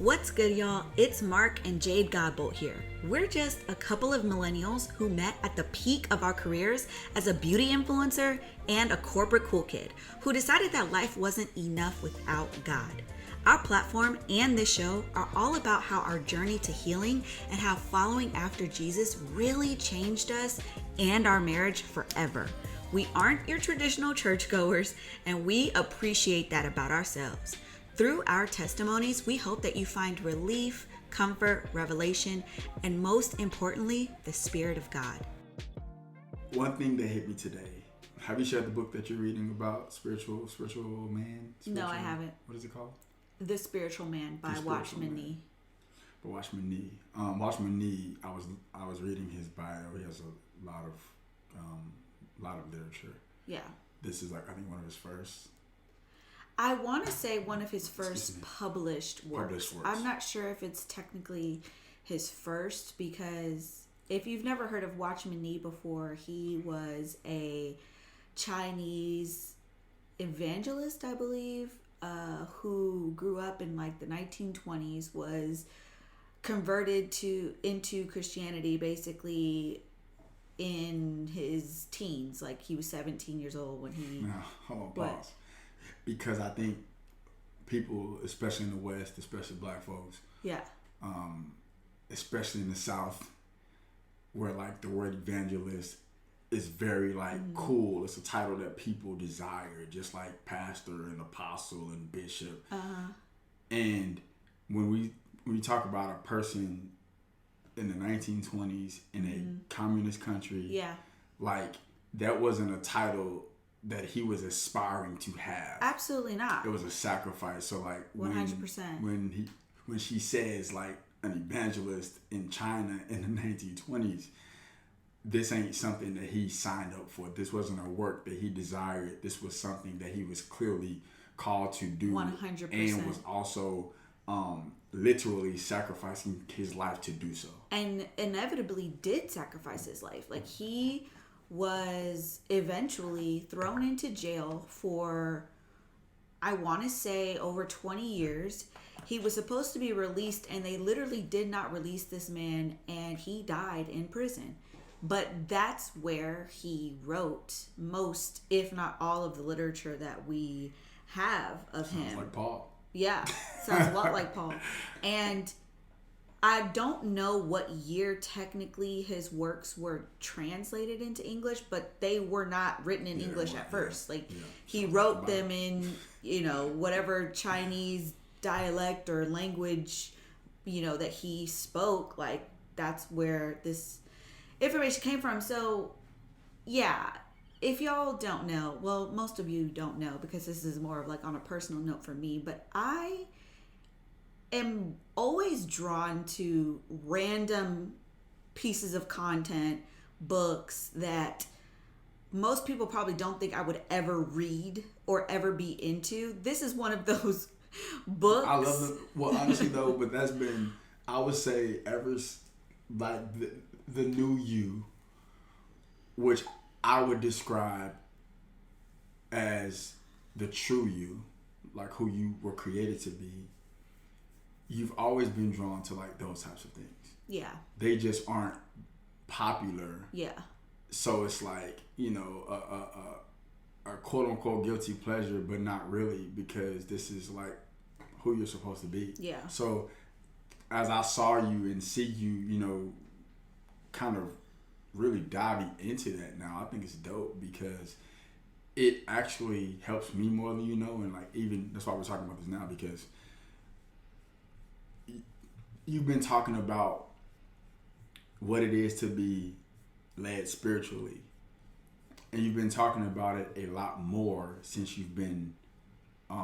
What's good, y'all? It's Mark and Jade Godbolt here. We're just a couple of millennials who met at the peak of our careers as a beauty influencer and a corporate cool kid who decided that life wasn't enough without God. Our platform and this show are all about how our journey to healing and how following after Jesus really changed us and our marriage forever. We aren't your traditional churchgoers, and we appreciate that about ourselves. Through our testimonies, we hope that you find relief, comfort, revelation, and most importantly, the Spirit of God. One thing that hit me today. Have you shared the book that you're reading about spiritual man? No, I haven't. What is it called? The Spiritual Man by Watchman Nee. By Watchman Nee. Watchman Nee. I was reading his bio. He has a lot of literature. Yeah. This is I think one of his first. I want to say one of his first published works. I'm not sure if it's technically his first, because if you've never heard of Watchman Nee before, he was a Chinese evangelist, I believe, who grew up in the 1920s, was converted into Christianity basically in his teens. He was 17 years old when he... No, hold on, pause. Because I think people, especially in the West, especially black folks, especially in the South, where the word evangelist is very cool. It's a title that people desire, just like pastor and apostle and bishop. And when we talk about a person in the 1920s in a communist country, that wasn't a title that he was aspiring to have. Absolutely not. It was a sacrifice. So 100%. When she says an evangelist in China in the 1920s, this ain't something that he signed up for. This wasn't a work that he desired. This was something that he was clearly called to do. 100%. And was also literally sacrificing his life to do so. And inevitably did sacrifice his life. He was eventually thrown into jail for, I want to say, over 20 years. He was supposed to be released, and they literally did not release this man, and he died in prison. But that's where he wrote most, if not all, of the literature that we have of him. Sounds like Paul. Yeah, sounds a lot like Paul. And I don't know what year technically his works were translated into English, but they were not written in English at first. He wrote them in, whatever Chinese dialect or language, that he spoke. That's where this information came from. So, yeah, if y'all don't know, well, most of you don't know, because this is more of on a personal note for me, but I am always drawn to random pieces of content, books that most people probably don't think I would ever read or ever be into. This is one of those books. I love it. Well, honestly though, but that's been, I would say, ever the new you, which I would describe as the true you, who you were created to be. You've always been drawn to those types of things. Yeah. They just aren't popular. Yeah. So it's a quote unquote guilty pleasure, but not really, because this is who you're supposed to be. Yeah. So as I saw you and see you, kind of really diving into that now, I think it's dope, because it actually helps me more than and even that's why we're talking about this now, because you've been talking about what it is to be led spiritually, and you've been talking about it a lot more since you've been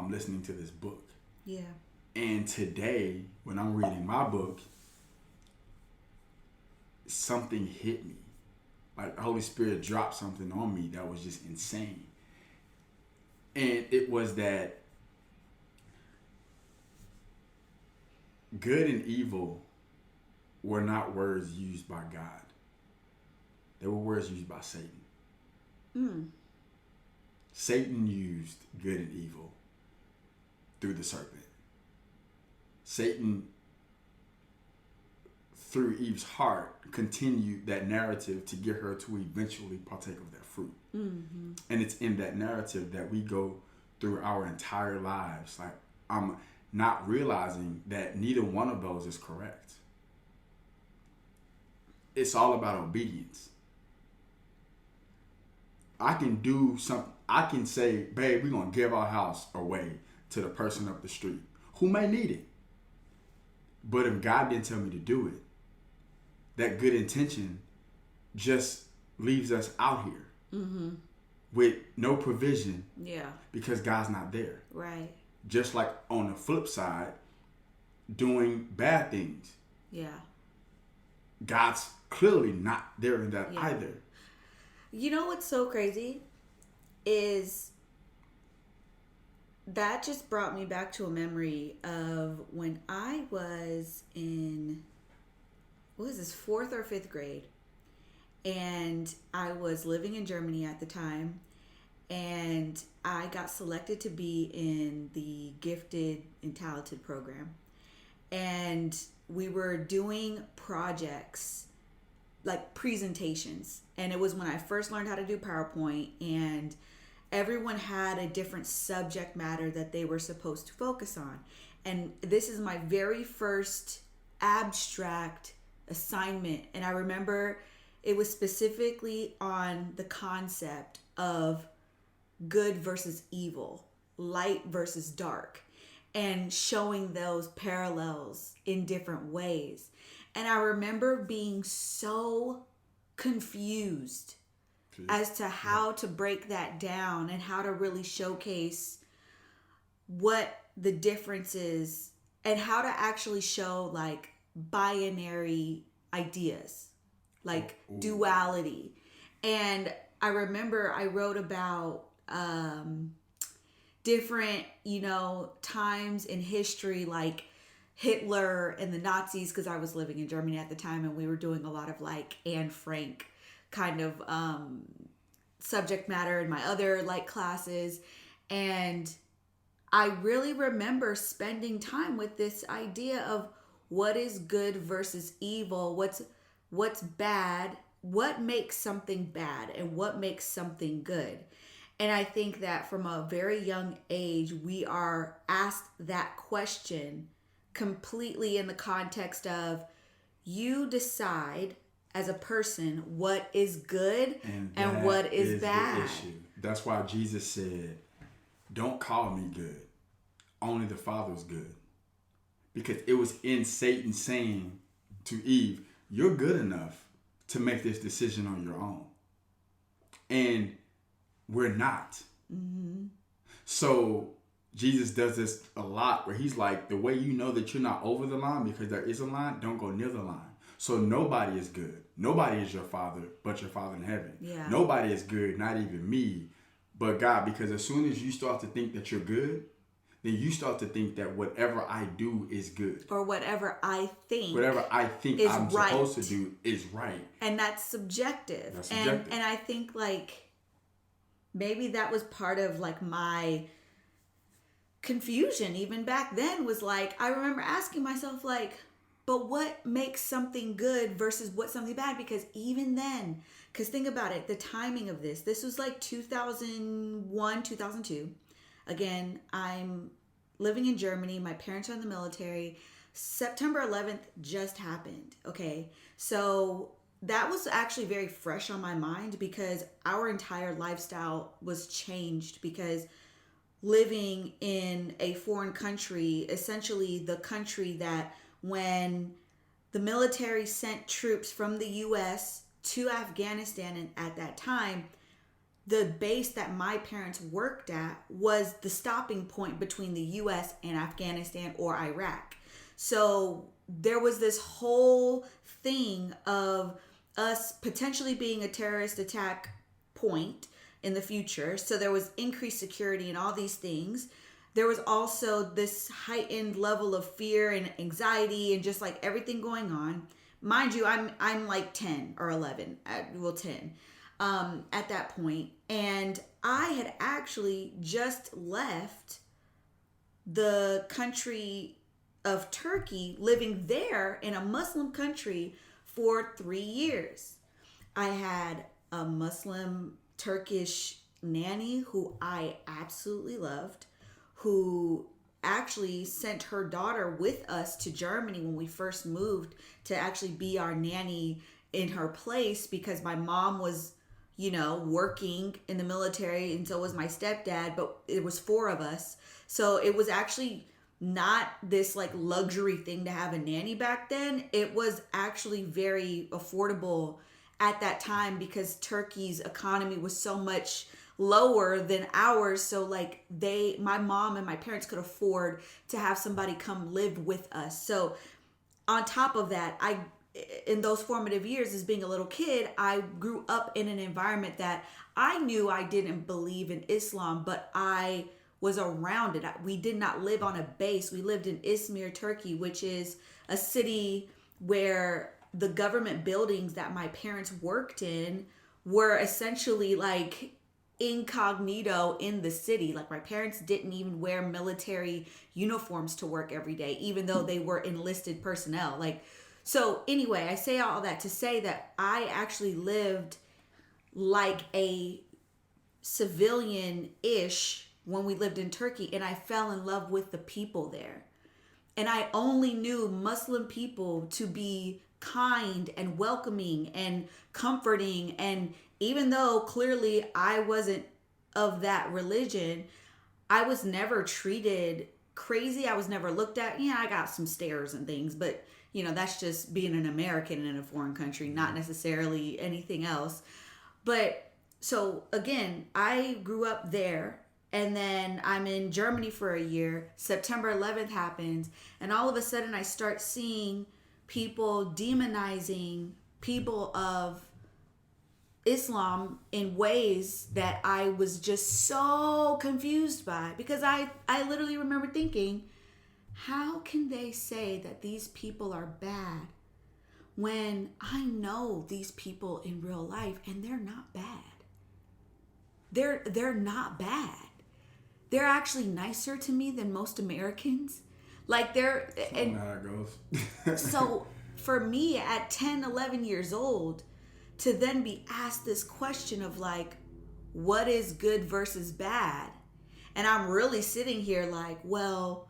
listening to this book. Yeah. And today, when I'm reading my book, something hit me. The Holy Spirit dropped something on me that was just insane. And it was that good and evil were not words used by God. They were words used by Satan. Satan used good and evil through the serpent. Satan, through Eve's heart, continued that narrative to get her to eventually partake of that fruit. Mm-hmm. And it's in that narrative that we go through our entire lives. Like, I'm not realizing that neither one of those is correct. It's all about obedience. I can do something. I can say, babe, we're going to give our house away to the person up the street who may need it. But if God didn't tell me to do it, that good intention just leaves us out here with no provision. Yeah. Because God's not there. Right. Just like on the flip side, doing bad things. Yeah. God's clearly not there in that either. You know what's so crazy is that just brought me back to a memory of when I was in, what was this, 4th or 5th grade, and I was living in Germany at the time, and I got selected to be in the gifted and talented program, and we were doing projects like presentations, and it was when I first learned how to do PowerPoint, and everyone had a different subject matter that they were supposed to focus on. And this is my very first abstract assignment, and I remember it was specifically on the concept of good versus evil, light versus dark, and showing those parallels in different ways. And I remember being so confused as to how to break that down and how to really showcase what the difference is and how to actually show like binary ideas, like duality. And I remember I wrote about different, times in history, like Hitler and the Nazis, because I was living in Germany at the time, and we were doing a lot of like Anne Frank kind of subject matter in my other like classes. And I really remember spending time with this idea of what is good versus evil, what's bad, what makes something bad, and what makes something good. And I think that from a very young age, we are asked that question completely in the context of you decide as a person what is good and what is bad. The issue. That's why Jesus said, don't call me good. Only the Father's good. Because it was in Satan saying to Eve, you're good enough to make this decision on your own. And we're not. Mm-hmm. So Jesus does this a lot where he's like, the way you know that you're not over the line because there is a line, don't go near the line. So nobody is good. Nobody is your father but your Father in heaven. Yeah. Nobody is good, not even me, but God. Because as soon as you start to think that you're good, then you start to think that whatever I do is good. Or whatever I think I'm right. Supposed to do is right. And that's subjective. And I think like maybe that was part of like my confusion even back then, was like, I remember asking myself like, but what makes something good versus what's something bad? Because even then, because think about it, the timing of this was like 2001, 2002. Again, I'm living in Germany. My parents are in the military. September 11th just happened. Okay. So that was actually very fresh on my mind because our entire lifestyle was changed because living in a foreign country, essentially the country that when the military sent troops from the U.S. to Afghanistan, and at that time, the base that my parents worked at was the stopping point between the U.S. and Afghanistan or Iraq. So there was this whole thing of us potentially being a terrorist attack point in the future. So there was increased security and all these things. There was also this heightened level of fear and anxiety and just like everything going on. Mind you, I'm like 10 or 11, 10 at that point. And I had actually just left the country of Turkey, living there in a Muslim country for 3 years. I had a Muslim Turkish nanny who I absolutely loved, who actually sent her daughter with us to Germany when we first moved to actually be our nanny in her place, because my mom was, working in the military, and so was my stepdad, but it was four of us. So it was actually not this like luxury thing to have a nanny back then. It was actually very affordable at that time because Turkey's economy was so much lower than ours. So like my mom and my parents could afford to have somebody come live with us. So on top of that, in those formative years as being a little kid, I grew up in an environment that I knew I didn't believe in Islam, but I was around it. We did not live on a base. We lived in Izmir, Turkey, which is a city where the government buildings that my parents worked in were essentially like incognito in the city. Like my parents didn't even wear military uniforms to work every day, even though they were enlisted personnel. So anyway, I say all that to say that I actually lived like a civilian-ish when we lived in Turkey, and I fell in love with the people there. And I only knew Muslim people to be kind and welcoming and comforting. And even though clearly I wasn't of that religion, I was never treated crazy. I was never looked at. Yeah, I got some stares and things, but that's just being an American in a foreign country, not necessarily anything else. But so again, I grew up there, and then I'm in Germany for a year. September 11th happens, and all of a sudden I start seeing people demonizing people of Islam in ways that I was just so confused by, because I literally remember thinking, how can they say that these people are bad when I know these people in real life and they're not bad? They're not bad. They're actually nicer to me than most Americans. Like how it goes. So for me at 10, 11 years old, to then be asked this question of like, what is good versus bad? And I'm really sitting here like, well,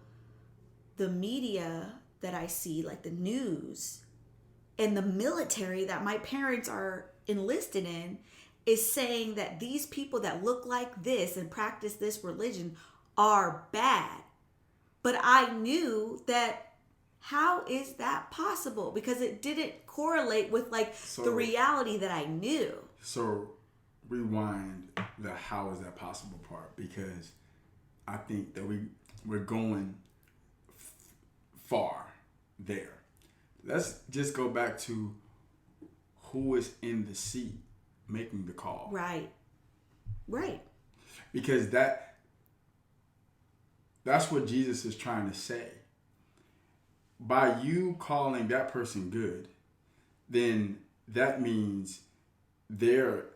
the media that I see, like the news and the military that my parents are enlisted in, is saying that these people that look like this and practice this religion are bad. But I knew that, how is that possible? Because it didn't correlate with the reality that I knew. So rewind the how is that possible part, because I think that we're going far there. Let's just go back to who is in the seat making the call. Right. Because that's what Jesus is trying to say. By you calling that person good, then that means they're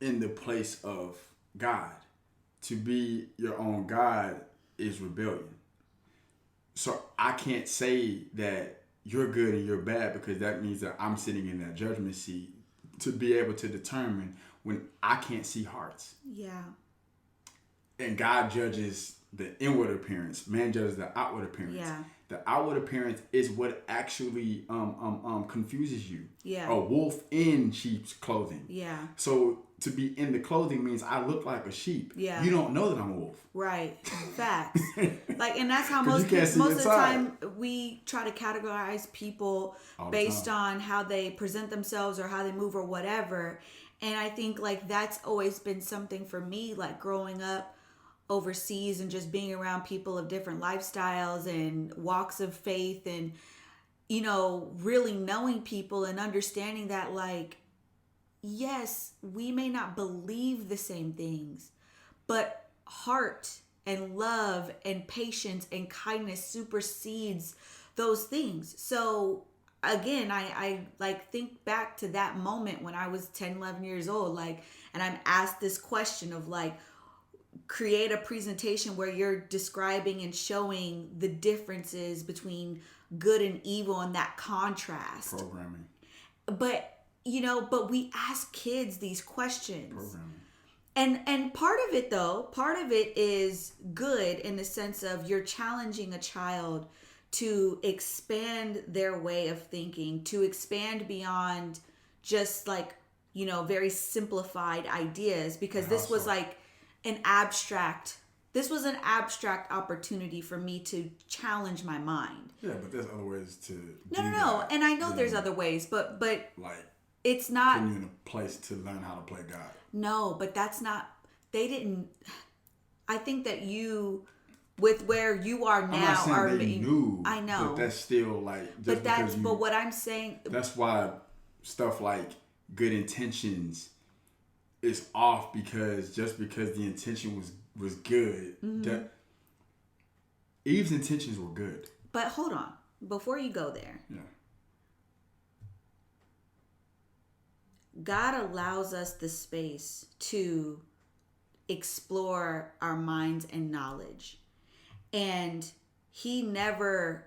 in the place of God. To be your own God is rebellion. So I can't say that you're good and you're bad, because that means that I'm sitting in that judgment seat to be able to determine when I can't see hearts. Yeah. And God judges the inward appearance. Man judges the outward appearance. Yeah. The outward appearance is what actually confuses you. Yeah. A wolf in sheep's clothing. Yeah. So to be in the clothing means I look like a sheep. Yeah. You don't know that I'm a wolf. Right. Facts. And that's how most of the time we try to categorize people based on how they present themselves or how they move or whatever. And I think that's always been something for me, growing up overseas and just being around people of different lifestyles and walks of faith, and really knowing people and understanding that yes, we may not believe the same things, but heart and love and patience and kindness supersedes those things. So again, I think back to that moment when I was 10, 11 years old, and I'm asked this question of create a presentation where you're describing and showing the differences between good and evil and that contrast. Programming. But, but we ask kids these questions. Programming. And part of it is good in the sense of you're challenging a child to expand their way of thinking, to expand beyond just like, very simplified ideas, because this was like an abstract opportunity for me to challenge my mind. Yeah, but there's other ways to No. And I know there's other ways, but like it's not putting you in a place to learn how to play God. No, but that's not. I think that you, with where you are now, I'm not saying are. They knew. I know, but that's still like. But what I'm saying. That's why stuff like good intentions is off, because just because the intention was good, Eve's intentions were good. But hold on, before you go there. Yeah. God allows us the space to explore our minds and knowledge. And he never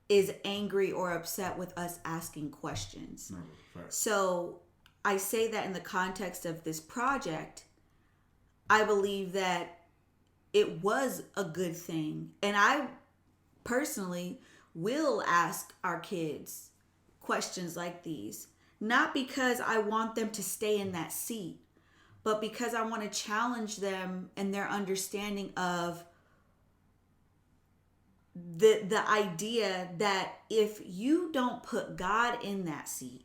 is angry or upset with us asking questions. No, right. So I say that in the context of this project, I believe that it was a good thing. And I personally will ask our kids questions like these. Not because I want them to stay in that seat, but because I want to challenge them and their understanding of the idea that if you don't put God in that seat,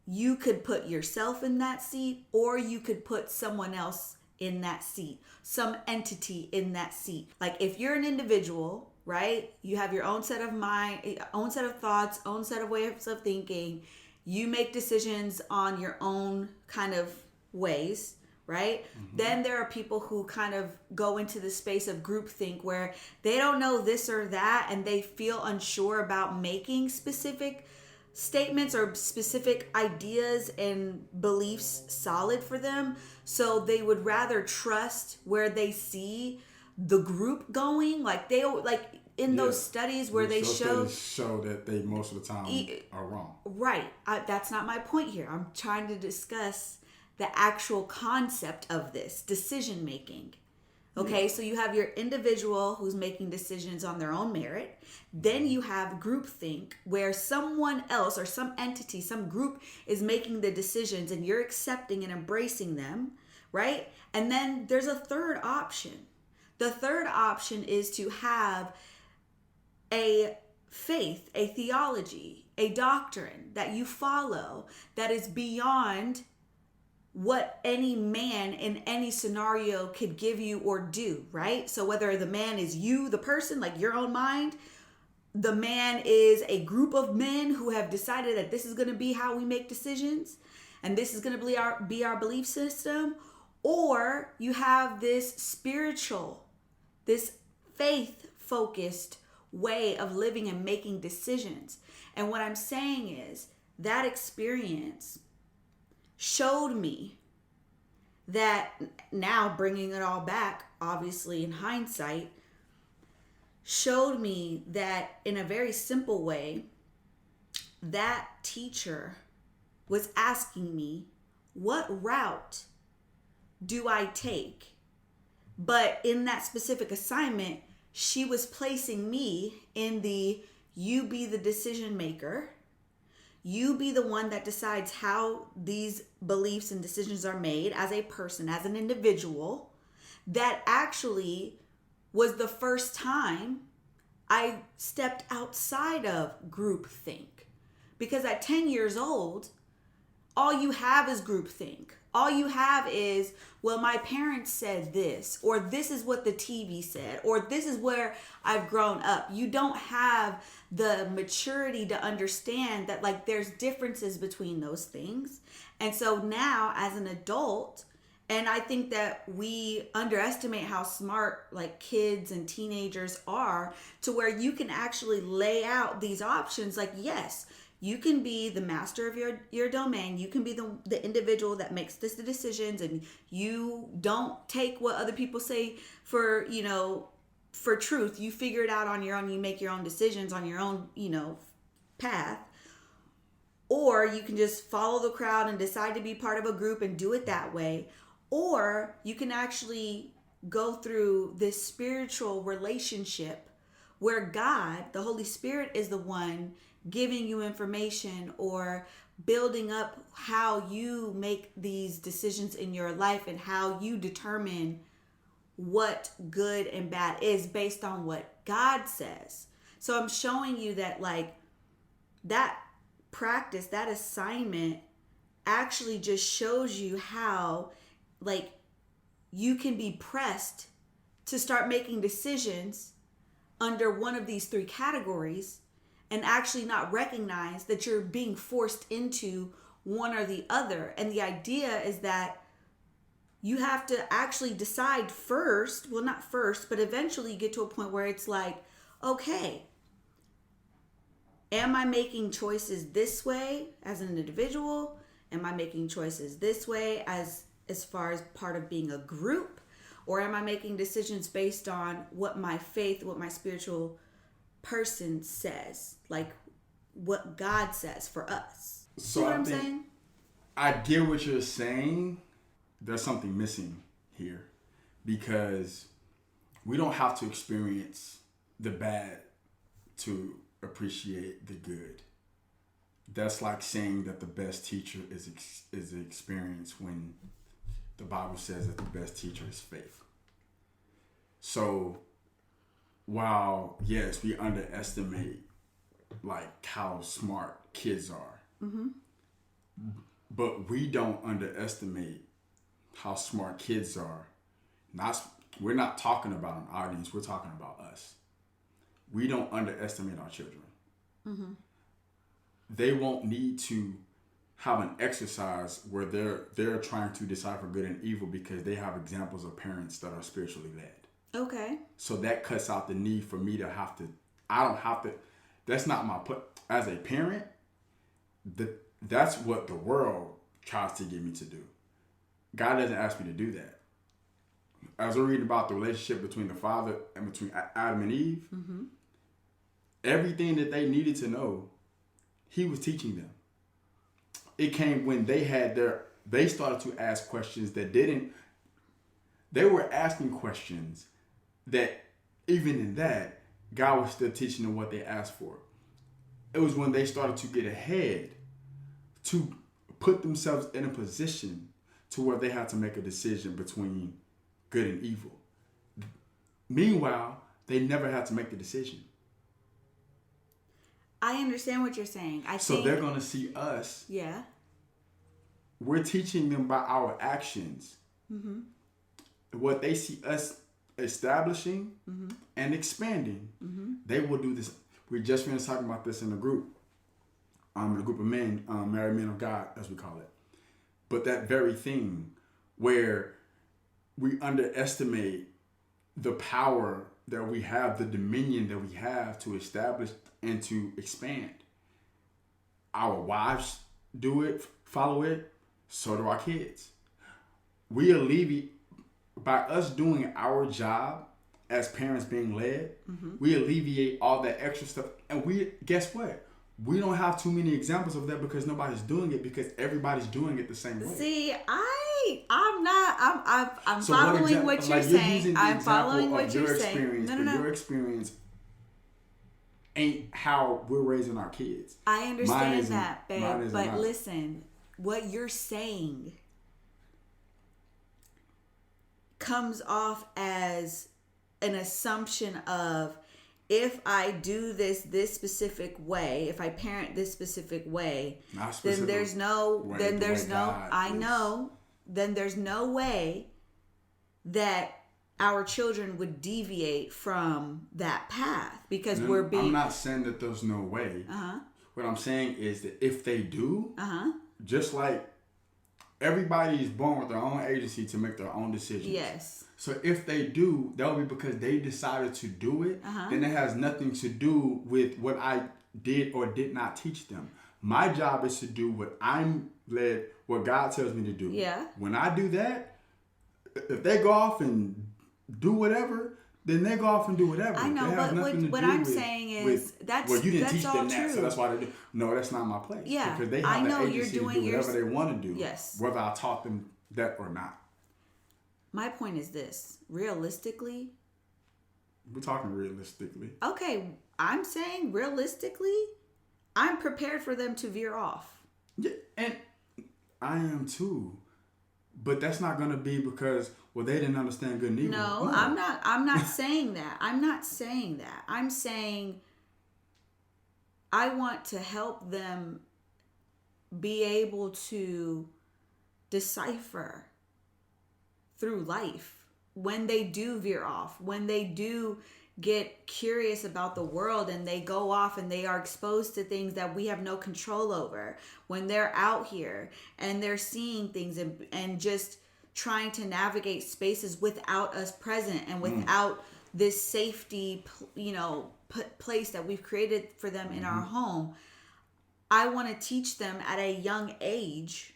you could put yourself in that seat, or you could put someone else in that seat, some entity in that seat. Like if you're an individual, right? You have your own set of mind, own set of thoughts, own set of ways of thinking. You make decisions on your own kind of ways, right? Mm-hmm. Then there are people who kind of go into the space of groupthink where they don't know this or that and they feel unsure about making specific statements or specific ideas and beliefs solid for them. So they would rather trust where they see the group going, like they like in those studies where they show that they most of the time are wrong. Right. That's not my point here. I'm trying to discuss the actual concept of this decision making. Okay, so you have your individual who's making decisions on their own merit. Then you have groupthink where someone else or some entity, some group is making the decisions and you're accepting and embracing them, right? And then there's a third option. The third option is to have a faith, a theology, a doctrine that you follow that is beyond what any man in any scenario could give you or do, right? So whether the man is you, the person, like your own mind, the man is a group of men who have decided that this is going to be how we make decisions and this is going to be our belief system, or you have this spiritual, this faith-focused way of living and making decisions. And what I'm saying is that experience showed me that, now bringing it all back, obviously in hindsight, showed me that in a very simple way, that teacher was asking me, what route do I take? But in that specific assignment, she was placing me in the, you be the decision maker. You be the one that decides how these beliefs and decisions are made as a person, as an individual. That actually was the first time I stepped outside of groupthink. Because at 10 years old, all you have is groupthink. All you have is, well, my parents said this, or this is what the TV said, or this is where I've grown up. You don't have the maturity to understand that, like, there's differences between those things. And so now as an adult, and I think that we underestimate how smart like kids and teenagers are, to where you can actually lay out these options like, yes, You can be the master of your domain. You can be the individual that makes the decisions, and you don't take what other people say for, for truth. You figure it out on your own. You make your own decisions on your own, path. Or you can just follow the crowd and decide to be part of a group and do it that way. Or you can actually go through this spiritual relationship where God, the Holy Spirit, is the one giving you information or building up how you make these decisions in your life and how you determine what good and bad is based on what God says. So I'm showing you that, like, that practice, that assignment actually just shows you how, like, you can be pressed to start making decisions under one of these three categories and actually not recognize that you're being forced into one or the other. And the idea is that you have to actually decide first, well, not first, but eventually get to a point where it's like, okay, am I making choices this way as an individual? Am I making choices this way as far as part of being a group? Or am I making decisions based on what my faith, what my spiritual person says, like what God says for us? So you know what I'm saying? I get what you're saying. There's something missing here, because we don't have to experience the bad to appreciate the good. That's like saying that the best teacher is experience when the Bible says that the best teacher is faith. So while, yes, we underestimate like how smart kids are, but we don't underestimate how smart kids are. We're not talking about an audience, we're talking about us. We don't underestimate our children. They won't need to have an exercise where they're trying to decipher good and evil because they have examples of parents that are spiritually led. Okay. So that cuts out the need for me to have to. I don't have to. That's not my put. As a parent, that's what the world tries to get me to do. God doesn't ask me to do that. As we're reading about the relationship between the Father and between Adam and Eve, everything that they needed to know, He was teaching them. It came when they started to ask questions they were asking questions that even in that, God was still teaching them what they asked for. It was when they started to get ahead to put themselves in a position to where they had to make a decision between good and evil. Meanwhile, they never had to make the decision. I understand what you're saying. So they're going to see us. Yeah. We're teaching them by our actions. What they see us establishing and expanding, they will do this. We just finished talking about this in a group of men, married men of God, as we call it. But that very thing where we underestimate the power that we have, the dominion that we have to establish and to expand. Our wives do it, follow it, so do our kids. We alleviate, by us doing our job as parents being led, we alleviate all that extra stuff. And guess what? We don't have too many examples of that because nobody's doing it, because everybody's doing it the same way. See, I'm so following what you're saying. I'm following what you're saying. No. Your experience ain't how we're raising our kids. I understand that, babe. But listen, what you're saying comes off as an assumption of, if I do this specific way, if I parent this specific way, then there's no way that our children would deviate from that path, because I'm not saying that there's no way. What I'm saying is that if they do, just like everybody is born with their own agency to make their own decisions. Yes. So if they do, that'll be because they decided to do it. Then it has nothing to do with what I did or did not teach them. My job is to do what I'm led, what God tells me to do. Yeah. When I do that, if they go off and do whatever, then they go off and do whatever. I know, but what I'm saying is well, you didn't that's teach all them that, true. so that's why they do. No, that's not my place. Yeah, because they I have know the you're agency doing to do whatever they want to do. Yes. Whether I taught them that or not. My point is this: realistically, we're talking realistically. Okay, I'm saying realistically, I'm prepared for them to veer off. Yeah, and I am too. But that's not going to be because, well, they didn't understand good and evil. No, I'm not saying that. I'm not saying that. I'm saying I want to help them be able to decipher through life when they do veer off, when they do get curious about the world and they go off and they are exposed to things that we have no control over, when they're out here and they're seeing things and just trying to navigate spaces without us present and without this safety, place that we've created for them in our home. I want to teach them at a young age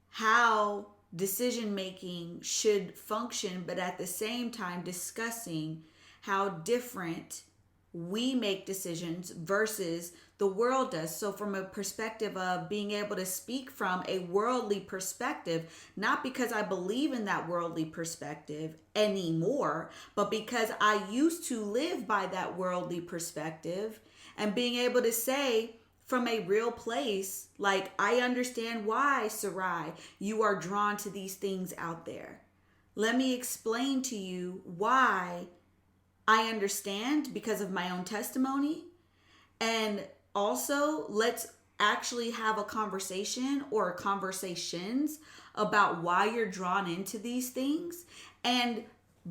how decision making should function, but at the same time discussing how different we make decisions versus the world does. So from a perspective of being able to speak from a worldly perspective, not because I believe in that worldly perspective anymore, but because I used to live by that worldly perspective, and being able to say from a real place, like, I understand why, Sarai, you are drawn to these things out there. Let me explain to you why I understand because of my own testimony. And also, let's actually have a conversation or conversations about why you're drawn into these things, and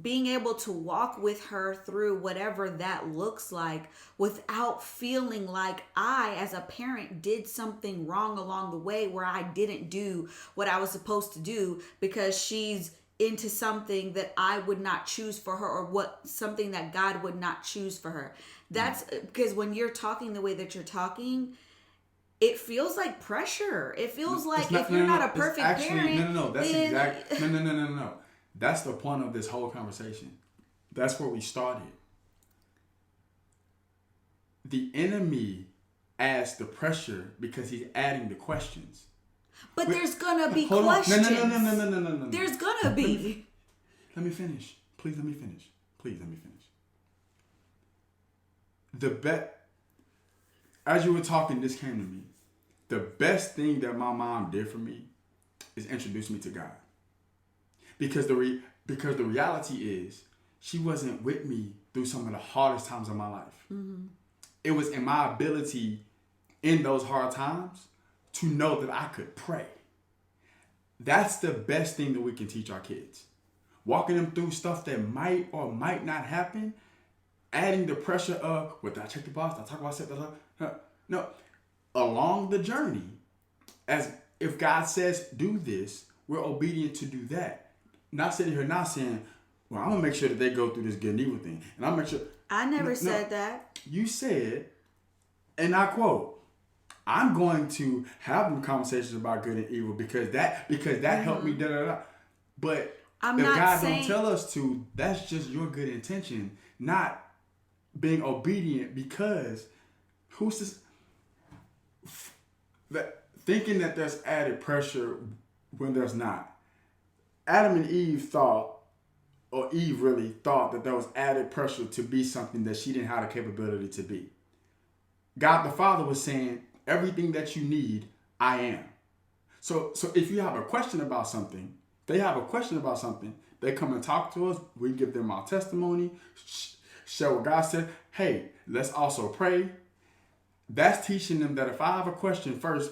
being able to walk with her through whatever that looks like without feeling like I, as a parent, did something wrong along the way where I didn't do what I was supposed to do because she's into something that I would not choose for her, or something that God would not choose for her. That's because when you're talking the way that you're talking, it feels like pressure. It feels like if you're not a perfect parent. No. That's exactly. No. That's the point of this whole conversation. That's where we started. The enemy adds the pressure because he's adding the questions. But there's gonna be questions. No. There's gonna be. Let me finish. Please let me finish. As you were talking, this came to me. The best thing that my mom did for me is introduce me to God. Because the reality is, she wasn't with me through some of the hardest times of my life. Mm-hmm. It was in my ability in those hard times to know that I could pray. That's the best thing that we can teach our kids. Walking them through stuff that might or might not happen, adding the pressure of, well, did I check the box? Did I talk about stuff? No. Along the journey, as if God says, do this, we're obedient to do that. Not sitting here not saying, well, I'm going to make sure that they go through this good and evil thing. And I'm going to make sure. I never said that. You said, and I quote, I'm going to have them conversations about good and evil because that helped me, da. But if God don't tell us to, that's just your good intention, not being obedient, because who's this? Thinking that there's added pressure when there's not. Adam and Eve thought, or Eve really thought, that there was added pressure to be something that she didn't have the capability to be. God the Father was saying, everything that you need, I am. So if you have a question about something, they come and talk to us, we give them our testimony, share what God said. Hey, let's also pray. That's teaching them that if I have a question, first,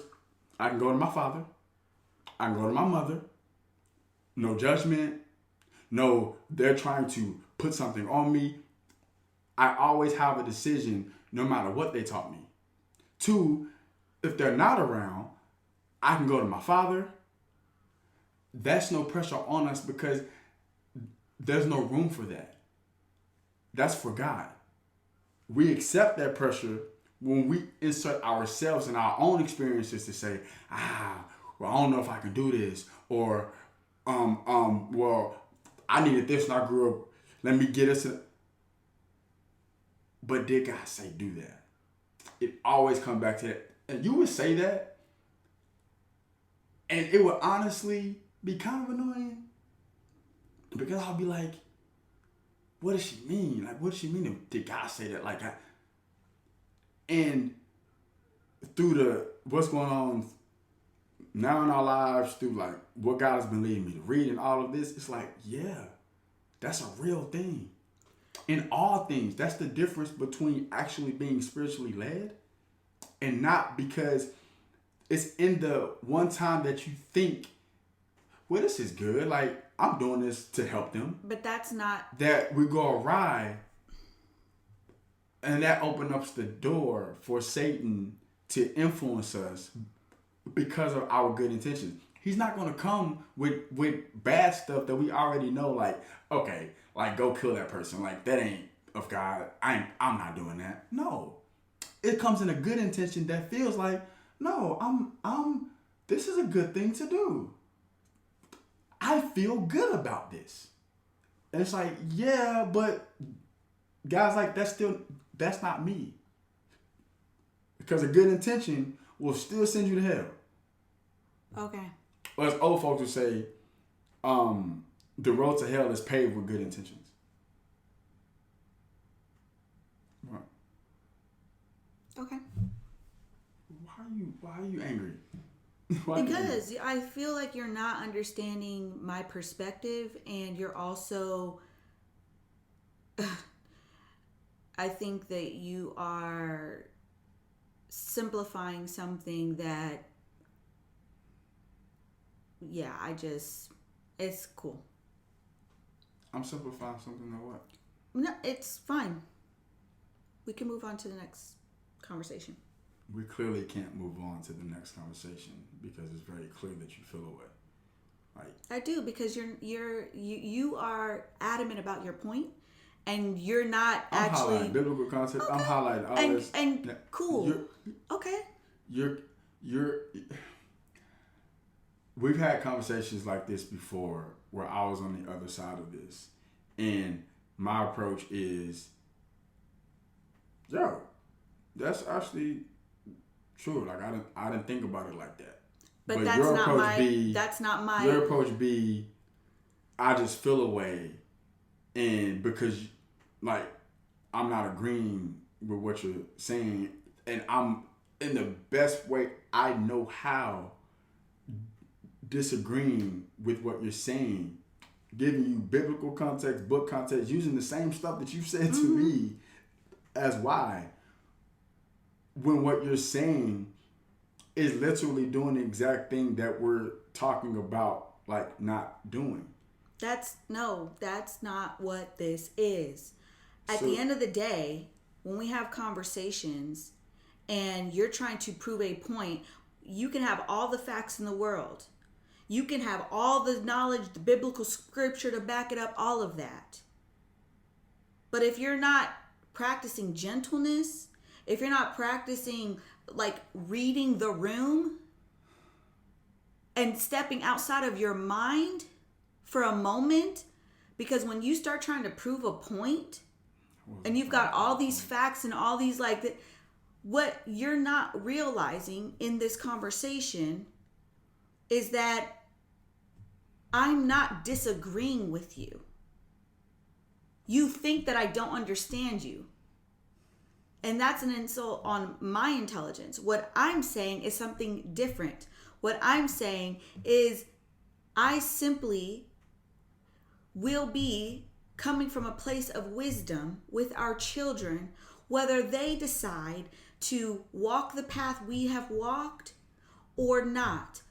I can go to my father, I can go to my mother. No judgment. No, they're trying to put something on me. I always have a decision no matter what they taught me. 2, if they're not around, I can go to my father. That's no pressure on us because there's no room for that. That's for God. We accept that pressure when we insert ourselves in our own experiences to say, well, I don't know if I can do this, or, well, I needed this when I grew up. Let me get us a. But did God say do that? It always comes back to that. And you would say that, and it would honestly be kind of annoying because I'll be like, what does she mean? Like, what does she mean? Did God say that? Like, and through what's going on now in our lives, through like what God has been leading me to read and all of this, it's like, yeah, that's a real thing. In all things, that's the difference between actually being spiritually led and not, because it's in the one time that you think, well, this is good. Like, I'm doing this to help them. But that's not. That we go awry, and that opens up the door for Satan to influence us because of our good intentions. He's not going to come with bad stuff that we already know, like, okay, like, go kill that person. Like, that ain't of God. I'm not doing that. No. It comes in a good intention that feels like, no, this is a good thing to do. I feel good about this. And it's like, yeah, but God's like, that's not me. Because a good intention will still send you to hell. Okay. Or as old folks would say, the road to hell is paved with good intentions. Right. Okay. Why are you angry? Because I feel like you're not understanding my perspective, and you're also, I think that you are simplifying something that, yeah, it's cool. I'm simplifying something or what? No, it's fine. We can move on to the next conversation. We clearly can't move on to the next conversation because it's very clear that you feel away. Like, I do, because you are adamant about your point, and you're not I'm actually highlighting biblical content. Okay. I'm highlighting all this. And cool. Okay. We've had conversations like this before where I was on the other side of this, and my approach is, yo, that's actually true. Like, I didn't think about it like that. But that's your not approach my. That's not my. Your approach be, I just feel away, and because, like, I'm not agreeing with what you're saying, and I'm in the best way I know how disagreeing with what you're saying, giving you biblical context, book context, using the same stuff that you've said to me as why, when what you're saying is literally doing the exact thing that we're talking about, like, not doing. That's not what this is. At the end of the day, when we have conversations and you're trying to prove a point, you can have all the facts in the world. You can have all the knowledge, the biblical scripture to back it up, all of that. But if you're not practicing gentleness, if you're not practicing, like, reading the room and stepping outside of your mind for a moment, because when you start trying to prove a point and you've got all these facts and all these, like, what you're not realizing in this conversation is that I'm not disagreeing with you. You think that I don't understand you. And that's an insult on my intelligence. What I'm saying is something different. What I'm saying is I simply will be coming from a place of wisdom with our children, whether they decide to walk the path we have walked or not.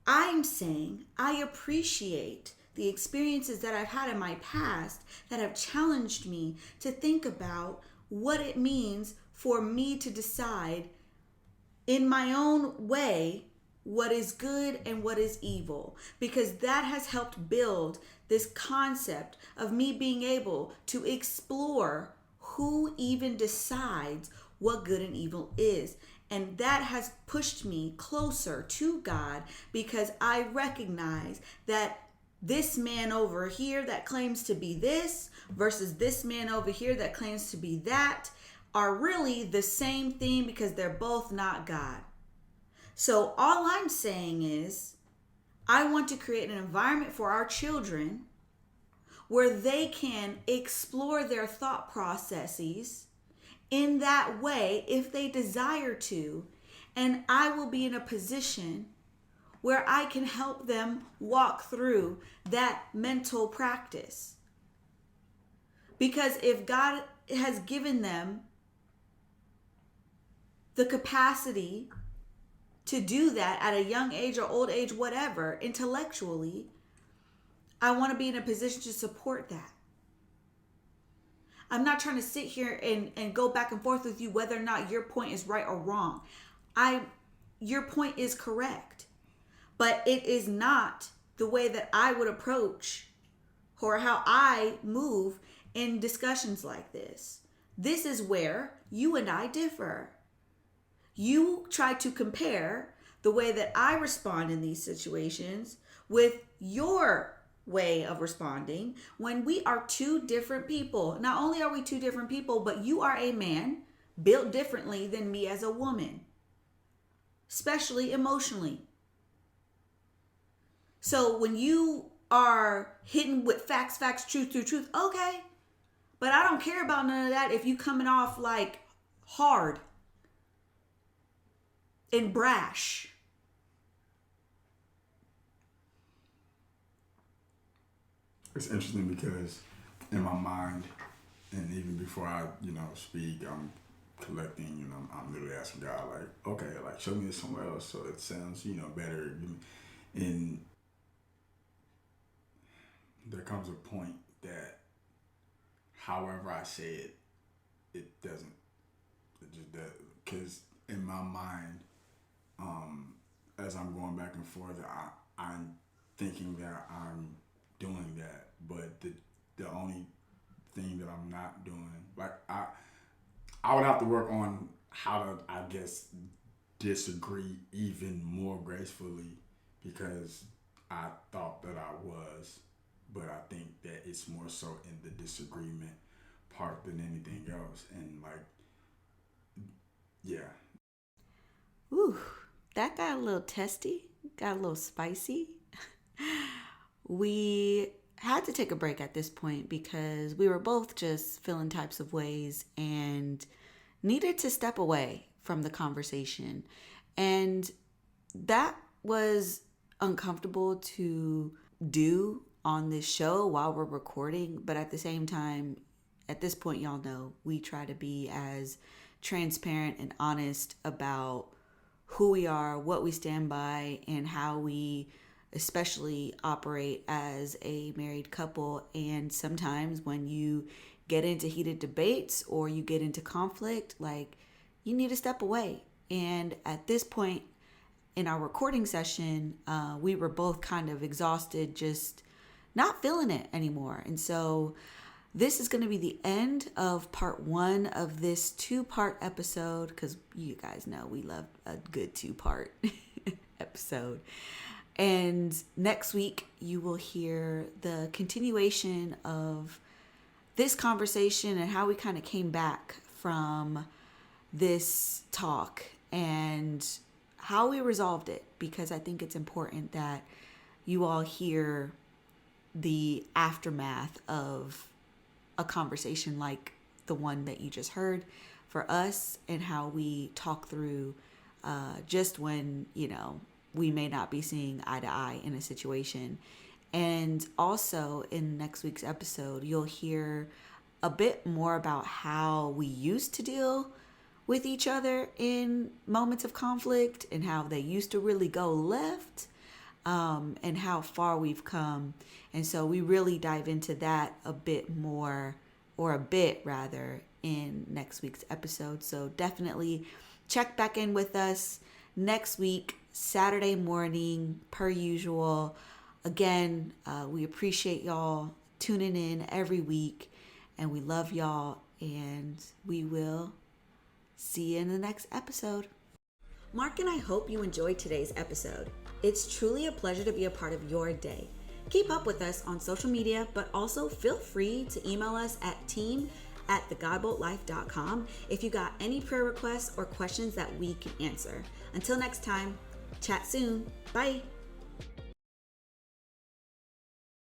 I'm saying I appreciate the experiences that I've had in my past that have challenged me to think about what it means for me to decide in my own way what is good and what is evil, because that has helped build this concept of me being able to explore who even decides what good and evil is. And that has pushed me closer to God, because I recognize that this man over here that claims to be this versus this man over here that claims to be that are really the same thing, because they're both not God. So all I'm saying is, I want to create an environment for our children where they can explore their thought processes in that way if they desire to. And I will be in a position where I can help them walk through that mental practice. Because if God has given them the capacity to do that at a young age or old age, whatever, intellectually, I want to be in a position to support that. I'm not trying to sit here and go back and forth with you whether or not your point is right or wrong. Your point is correct, but it is not the way that I would approach or how I move in discussions like this. This is where you and I differ. You try to compare the way that I respond in these situations with your way of responding, when we are two different people. Not only are we two different people, but you are a man built differently than me as a woman, especially emotionally. So when you are hitting with facts, truth, okay. But I don't care about none of that if you coming off like hard and brash. It's interesting because in my mind, and even before I, speak, I'm collecting, I'm literally asking God, like, okay, like, show me this somewhere else so it sounds, better. And there comes a point that however I say it, it doesn't. It just does. Because in my mind, as I'm going back and forth, I'm thinking that I'm doing that, but the only thing that I'm not doing, like I would have to work on how to, I guess, disagree even more gracefully, because I thought that I was, but I think that it's more so in the disagreement part than anything else. And like, yeah. Ooh, that got a little testy, got a little spicy. We had to take a break at this point because we were both just feeling types of ways and needed to step away from the conversation. And that was uncomfortable to do on this show while we're recording. But at the same time, at this point, y'all know we try to be as transparent and honest about who we are, what we stand by, and how we especially operate as a married couple. And sometimes when you get into heated debates or you get into conflict, like, you need to step away. And at this point in our recording session, we were both kind of exhausted, just not feeling it anymore. And so this is going to be the end of part 1 of this 2-part episode, because you guys know we love a good 2-part episode. And next week, you will hear the continuation of this conversation and how we kind of came back from this talk and how we resolved it, because I think it's important that you all hear the aftermath of a conversation like the one that you just heard for us, and how we talk through just when, we may not be seeing eye to eye in a situation. And also in next week's episode, you'll hear a bit more about how we used to deal with each other in moments of conflict and how they used to really go left, and how far we've come. And so we really dive into that a bit more, or a bit rather, in next week's episode. So definitely check back in with us next week, Saturday morning, per usual. Again, we appreciate y'all tuning in every week, and we love y'all, and we will See you in the next episode. Mark and I hope you enjoyed today's episode. It's truly a pleasure to be a part of your day. Keep up with us on social media, but also feel free to email us at team@thegodboltlife.com if you got any prayer requests or questions that we can answer. Until next time, chat soon. Bye.